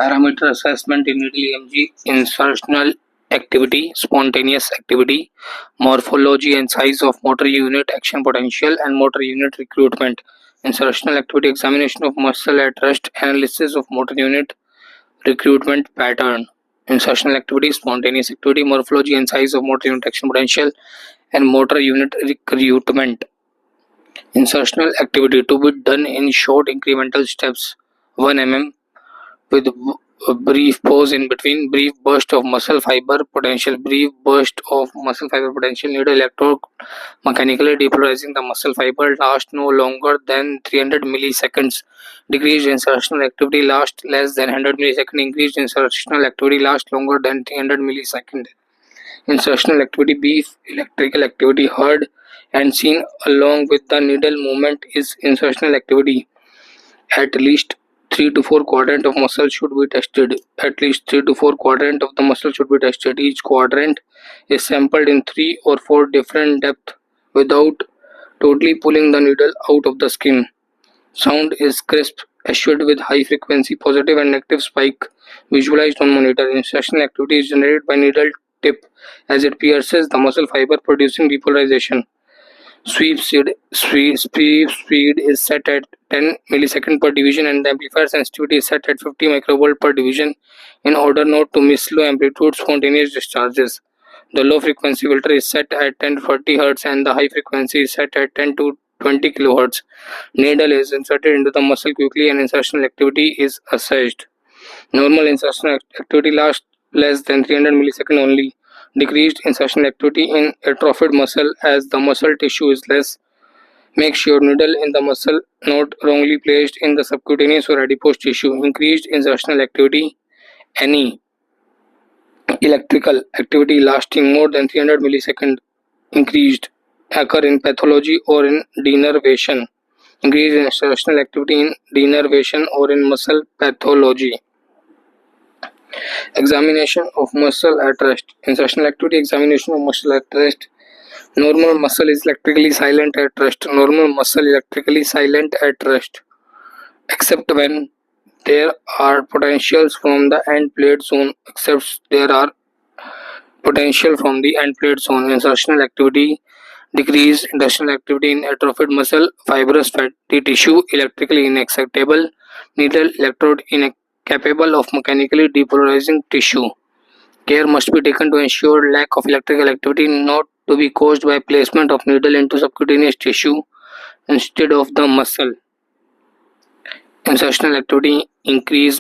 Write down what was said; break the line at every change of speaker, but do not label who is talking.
Parameter assessment in needle EMG: insertional activity, spontaneous activity, morphology and size of motor unit, action potential, and motor unit recruitment. Insertional activity: examination of muscle at rest, analysis of motor unit recruitment pattern. Insertional activity, spontaneous activity, morphology and size of motor unit, action potential, and motor unit recruitment. Insertional activity to be done in short incremental steps, 1 mm, with a brief pause in between, brief burst of muscle fiber potential, needle electrode mechanically depolarizing the muscle fiber, last no longer than 300 milliseconds. Decreased insertional activity last less than 100 milliseconds. Increased insertional activity last longer than 300 milliseconds. Insertional activity: brief electrical activity heard and seen along with the needle movement is insertional activity. At least 3 to 4 quadrant of muscle should be tested. At least 3 to 4 quadrant of the muscle should be tested. Each quadrant is sampled in 3 or 4 different depths without totally pulling the needle out of the skin. Sound is crisp, assured with high frequency positive and negative spike visualized on monitor. Insertional activity is generated by needle tip as it pierces the muscle fiber, producing depolarization. Sweep speed is set at 10 millisecond per division and the amplifier sensitivity is set at 50 microvolt per division in order not to miss low amplitude spontaneous discharges. The low frequency filter is set at 10 to 40 Hz and the high frequency is set at 10 to 20 kHz. Needle is inserted into the muscle quickly and insertional activity is assessed. Normal insertional activity lasts less than 300 milliseconds only. Decreased insertional activity in atrophied muscle as the muscle tissue is less. Make sure needle in the muscle not wrongly placed in the subcutaneous or adipose tissue. Increased insertional activity, any electrical activity lasting more than 300 milliseconds increased occur in pathology or in denervation. Increased insertional activity in denervation or in muscle pathology. Examination of muscle at rest. Insertional activity, examination of muscle at rest. Normal muscle is electrically silent at rest. Normal muscle electrically silent at rest, except when there are potentials from the end plate zone. Except there are potential from the end plate zone. Insertional activity: decreased insertional activity in atrophied muscle, fibrous fatty tissue, electrically inexcitable, needle electrode incapable of mechanically depolarizing tissue. Care must be taken to ensure lack of electrical activity not to be caused by placement of needle into subcutaneous tissue instead of the muscle. Insertional activity increase